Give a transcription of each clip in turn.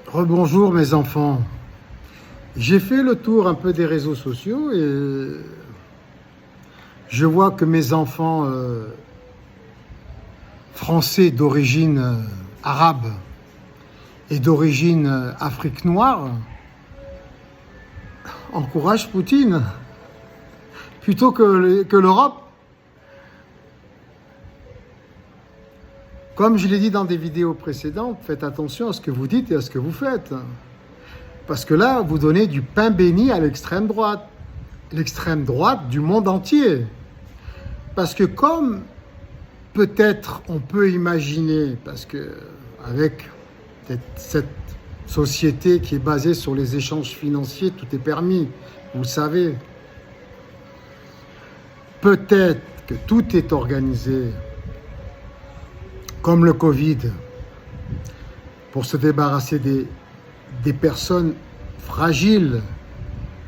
Rebonjour mes enfants. J'ai fait le tour un peu des réseaux sociaux et je vois que mes enfants français d'origine arabe et d'origine Afrique noire encouragent Poutine plutôt que l'Europe. Comme je l'ai dit dans des vidéos précédentes, faites attention à ce que vous dites et à ce que vous faites. Parce que là, vous donnez du pain béni à l'extrême droite du monde entier. Parce que comme peut-être on peut imaginer, parce que avec cette société qui est basée sur les échanges financiers, tout est permis, vous le savez. Peut-être que tout est organisé, comme le Covid, pour se débarrasser des personnes fragiles,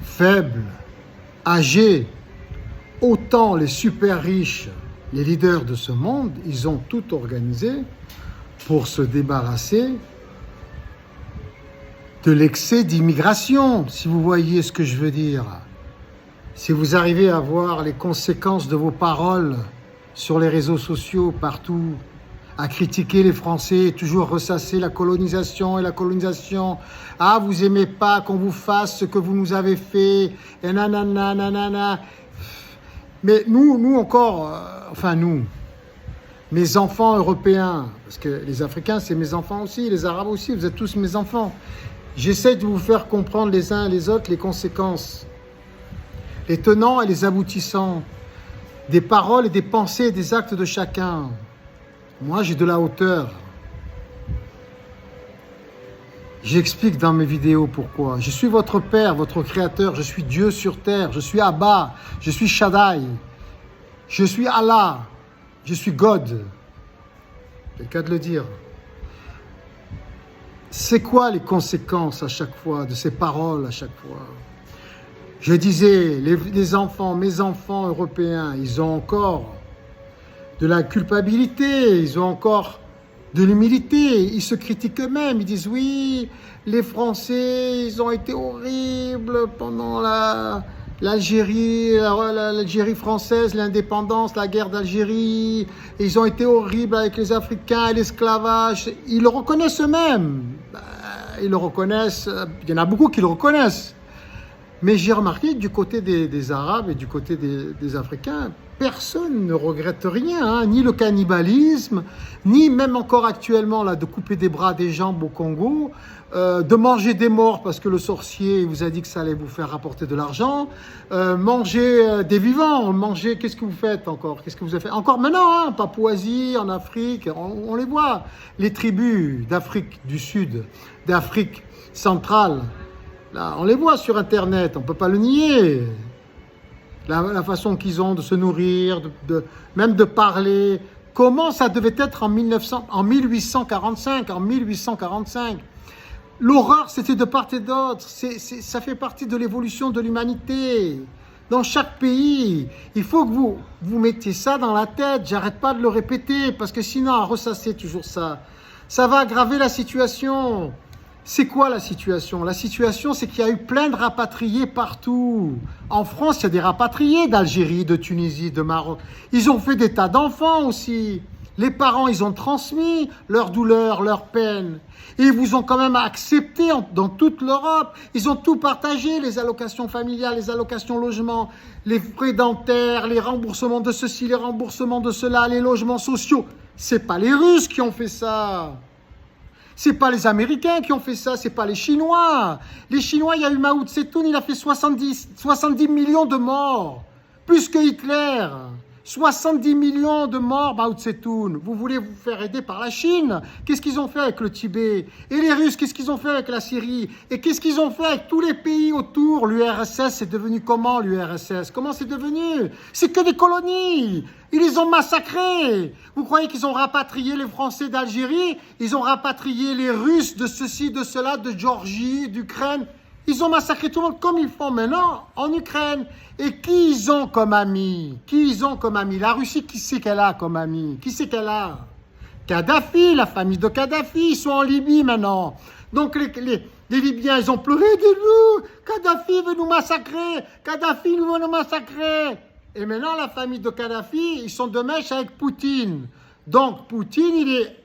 faibles, âgées. Autant les super riches, les leaders de ce monde, ils ont tout organisé pour se débarrasser de l'excès d'immigration, si vous voyez ce que je veux dire. Si vous arrivez à voir les conséquences de vos paroles sur les réseaux sociaux, partout, à critiquer les Français, toujours ressasser la colonisation et la colonisation. Ah, vous aimez pas qu'on vous fasse ce que vous nous avez fait, et nanana, nanana. Mais nous encore, nous, mes enfants européens, parce que les Africains, c'est mes enfants aussi, les Arabes aussi, vous êtes tous mes enfants. J'essaie de vous faire comprendre les uns et les autres les conséquences, les tenants et les aboutissants, des paroles et des pensées et des actes de chacun. Moi, j'ai de la hauteur. J'explique dans mes vidéos pourquoi. Je suis votre Père, votre Créateur. Je suis Dieu sur terre. Je suis Abba. Je suis Shaddai. Je suis Allah. Je suis God. C'est le cas de le dire. C'est quoi les conséquences à chaque fois de ces paroles à chaque fois? Je disais, les enfants, mes enfants européens, ils ont encore de la culpabilité, ils ont encore de l'humilité, ils se critiquent eux-mêmes, ils disent oui, les Français, ils ont été horribles pendant l'Algérie française, l'indépendance, la guerre d'Algérie, ils ont été horribles avec les Africains, l'esclavage, ils le reconnaissent eux-mêmes, ils le reconnaissent, il y en a beaucoup qui le reconnaissent. Mais j'ai remarqué que du côté des Arabes et du côté des Africains, personne ne regrette rien, ni le cannibalisme, ni même encore actuellement là, de couper des bras, des jambes au Congo, de manger des morts parce que le sorcier vous a dit que ça allait vous faire rapporter de l'argent, manger des vivants, qu'est-ce que vous faites encore? Qu'est-ce que vous avez fait? Encore maintenant, en Papouasie, en Afrique, on les voit, les tribus d'Afrique du Sud, d'Afrique centrale, là, on les voit sur Internet, on ne peut pas le nier. La façon qu'ils ont de se nourrir, même de parler. Comment ça devait être en 1845, en 1845. L'horreur, c'était de part et d'autre. Ça fait partie de l'évolution de l'humanité. Dans chaque pays, il faut que vous mettiez ça dans la tête. J'arrête pas de le répéter, parce que sinon, à ressasser toujours ça, ça va aggraver la situation. C'est quoi la situation? La situation, c'est qu'il y a eu plein de rapatriés partout. En France, il y a des rapatriés d'Algérie, de Tunisie, de Maroc. Ils ont fait des tas d'enfants aussi. Les parents, ils ont transmis leur douleur, leur peine. Et ils vous ont quand même accepté dans toute l'Europe. Ils ont tout partagé, les allocations familiales, les allocations logement, les frais dentaires, les remboursements de ceci, les remboursements de cela, les logements sociaux. C'est pas les Russes qui ont fait ça. C'est pas les Américains qui ont fait ça, c'est pas les Chinois. Les Chinois, il y a eu Mao Tse-tung, il a fait 70 millions de morts. Plus que Hitler. 70 millions de morts, Mao Tse-tung. Vous voulez vous faire aider par la Chine? Qu'est-ce qu'ils ont fait avec le Tibet? Et les Russes, qu'est-ce qu'ils ont fait avec la Syrie? Et qu'est-ce qu'ils ont fait avec tous les pays autour? L'URSS, c'est devenu comment l'URSS? Comment c'est devenu? C'est que des colonies. Ils les ont massacrés. Vous croyez qu'ils ont rapatrié les Français d'Algérie? Ils ont rapatrié les Russes de ceci, de cela, de Géorgie, d'Ukraine. Ils ont massacré tout le monde comme ils font maintenant en Ukraine. Et qui ils ont comme amis? Qui ils ont comme amis? La Russie, qui c'est qu'elle a comme amis? Qui c'est qu'elle a? Kadhafi, la famille de Kadhafi, ils sont en Libye maintenant. Donc les Libyens, ils ont pleuré de nous. Kadhafi veut nous massacrer. Kadhafi veut nous massacrer. Et maintenant, la famille de Kadhafi, ils sont de mèche avec Poutine. Donc, Poutine, il est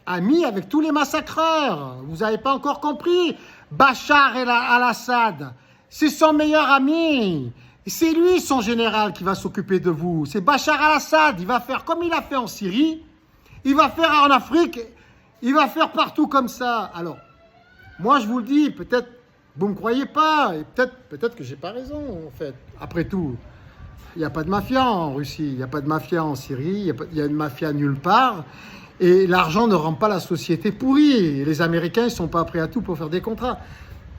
ami avec tous les massacreurs. Vous n'avez pas encore compris. Bachar al-Assad, c'est son meilleur ami. C'est lui, son général, qui va s'occuper de vous. C'est Bachar al-Assad. Il va faire comme il a fait en Syrie. Il va faire en Afrique. Il va faire partout comme ça. Alors, moi, je vous le dis, peut-être, vous ne me croyez pas. Et peut-être que j'ai pas raison, en fait. Après tout, il n'y a pas de mafia en Russie. Il n'y a pas de mafia en Syrie. Il y a une mafia nulle part. Et l'argent ne rend pas la société pourrie. Les Américains ne sont pas prêts à tout pour faire des contrats.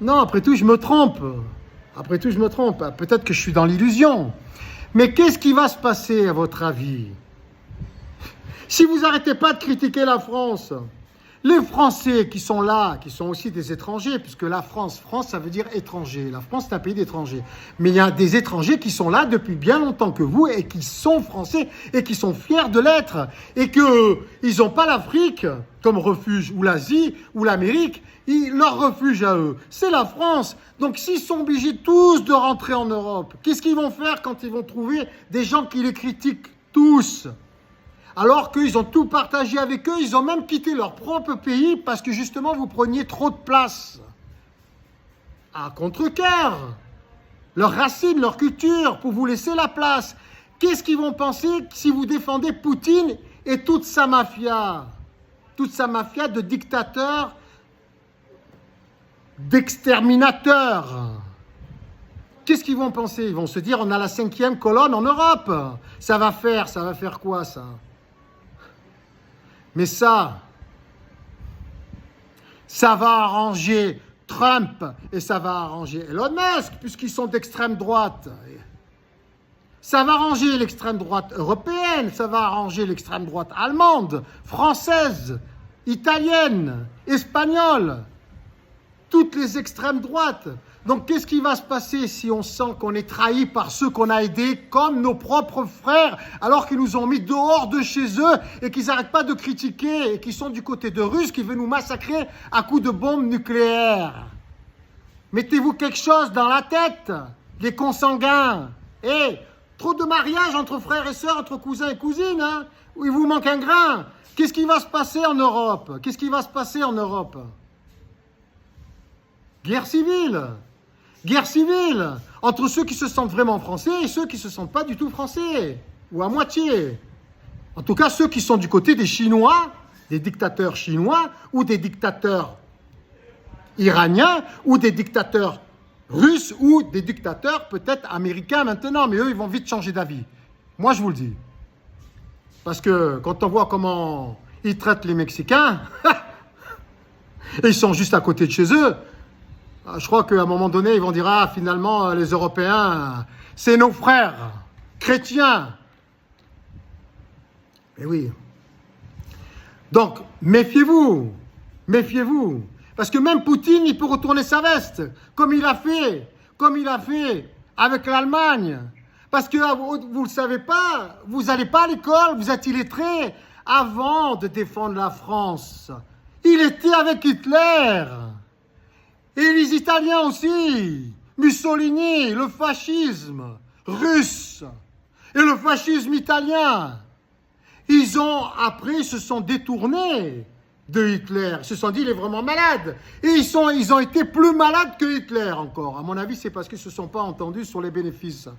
Non, après tout, je me trompe. Après tout, je me trompe. Peut-être que je suis dans l'illusion. Mais qu'est-ce qui va se passer, à votre avis? Si vous n'arrêtez pas de critiquer la France, les Français qui sont là, qui sont aussi des étrangers, puisque la France, ça veut dire étranger. La France, c'est un pays d'étrangers. Mais il y a des étrangers qui sont là depuis bien longtemps que vous et qui sont français et qui sont fiers de l'être. Et qu'ils n'ont pas l'Afrique comme refuge, ou l'Asie, ou l'Amérique. Leur refuge à eux, c'est la France. Donc s'ils sont obligés tous de rentrer en Europe, qu'est-ce qu'ils vont faire quand ils vont trouver des gens qui les critiquent tous ? Alors qu'ils ont tout partagé avec eux, ils ont même quitté leur propre pays parce que justement vous preniez trop de place. À contre-cœur, leurs racines, leur culture, pour vous laisser la place. Qu'est-ce qu'ils vont penser si vous défendez Poutine et toute sa mafia de dictateurs, d'exterminateurs? Qu'est-ce qu'ils vont penser? Ils vont se dire, on a la 5e colonne en Europe. Ça va faire quoi ça? Mais ça va arranger Trump et ça va arranger Elon Musk, puisqu'ils sont d'extrême droite. Ça va arranger l'extrême droite européenne, ça va arranger l'extrême droite allemande, française, italienne, espagnole, toutes les extrêmes droites. Donc qu'est-ce qui va se passer si on sent qu'on est trahi par ceux qu'on a aidés comme nos propres frères, alors qu'ils nous ont mis dehors de chez eux et qu'ils n'arrêtent pas de critiquer et qui sont du côté de Russes qui veulent nous massacrer à coups de bombes nucléaires? Mettez-vous quelque chose dans la tête, les consanguins. Et trop de mariages entre frères et sœurs, entre cousins et cousines, hein, où il vous manque un grain. Qu'est-ce qui va se passer en Europe? Qu'est-ce qui va se passer en Europe? Guerre civile. Guerre civile entre ceux qui se sentent vraiment français et ceux qui ne se sentent pas du tout français, ou à moitié. En tout cas, ceux qui sont du côté des Chinois, des dictateurs chinois, ou des dictateurs iraniens, ou des dictateurs russes, ou des dictateurs peut-être américains maintenant, mais eux, ils vont vite changer d'avis. Moi, je vous le dis. Parce que quand on voit comment ils traitent les Mexicains, et ils sont juste à côté de chez eux, je crois qu'à un moment donné, ils vont dire « Ah, finalement, les Européens, c'est nos frères chrétiens. » Mais oui. Donc, méfiez-vous. Méfiez-vous. Parce que même Poutine, il peut retourner sa veste, comme il a fait avec l'Allemagne. Parce que vous ne le savez pas, vous n'allez pas à l'école, vous êtes illettrés avant de défendre la France. Il était avec Hitler. Et les Italiens aussi, Mussolini, le fascisme russe et le fascisme italien. Après, ils se sont détournés de Hitler. Ils se sont dit, il est vraiment malade. Et ils ont été plus malades que Hitler encore. À mon avis, c'est parce qu'ils ne se sont pas entendus sur les bénéfices.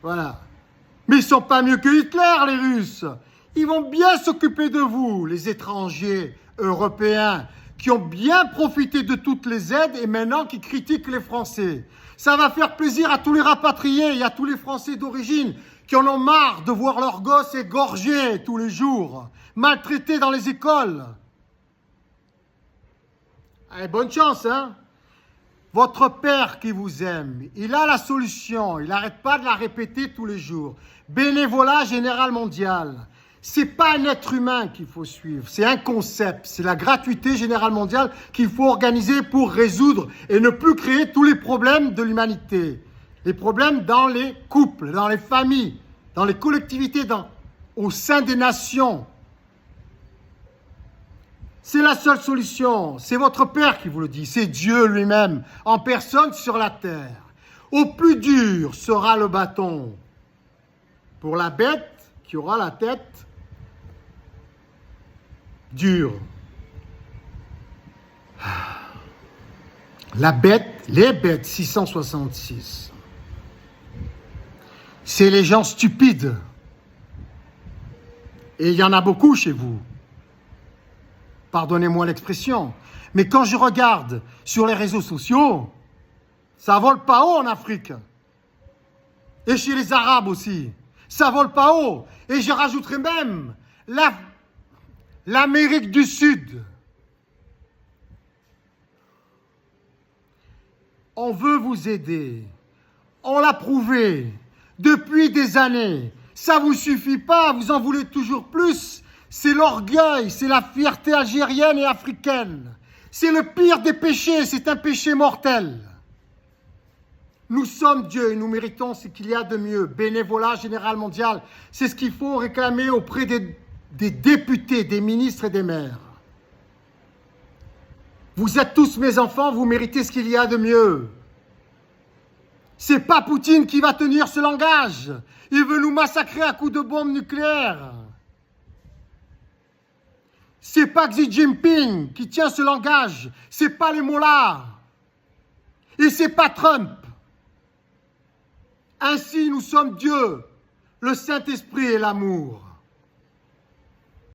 Voilà. Mais ils ne sont pas mieux que Hitler, les Russes. Ils vont bien s'occuper de vous, les étrangers européens, qui ont bien profité de toutes les aides et maintenant qui critiquent les Français. Ça va faire plaisir à tous les rapatriés et à tous les Français d'origine qui en ont marre de voir leurs gosses égorgés tous les jours, maltraités dans les écoles. Allez, bonne chance, hein? Votre père qui vous aime, il a la solution, il n'arrête pas de la répéter tous les jours. Bénévolat général mondial. C'est pas un être humain qu'il faut suivre, c'est un concept, c'est la gratuité générale mondiale qu'il faut organiser pour résoudre et ne plus créer tous les problèmes de l'humanité. Les problèmes dans les couples, dans les familles, dans les collectivités, au sein des nations. C'est la seule solution. C'est votre Père qui vous le dit. C'est Dieu lui-même, en personne sur la terre. Au plus dur sera le bâton. Pour la bête qui aura la tête dure. La bête, les bêtes 666. C'est les gens stupides. Et il y en a beaucoup chez vous. Pardonnez-moi l'expression. Mais quand je regarde sur les réseaux sociaux, ça vole pas haut en Afrique. Et chez les Arabes aussi. Ça vole pas haut. Et je rajouterai même l'Amérique du Sud. On veut vous aider. On l'a prouvé depuis des années. Ça vous suffit pas, vous en voulez toujours plus. C'est l'orgueil, c'est la fierté algérienne et africaine. C'est le pire des péchés, c'est un péché mortel. Nous sommes Dieu et nous méritons ce qu'il y a de mieux. Bénévolat général mondial, c'est ce qu'il faut réclamer auprès des députés, des ministres et des maires. Vous êtes tous mes enfants, vous méritez ce qu'il y a de mieux. C'est pas Poutine qui va tenir ce langage. Il veut nous massacrer à coups de bombes nucléaires. C'est pas Xi Jinping qui tient ce langage. C'est pas les mollahs. Et c'est pas Trump. Ainsi, nous sommes Dieu, le Saint-Esprit et l'amour.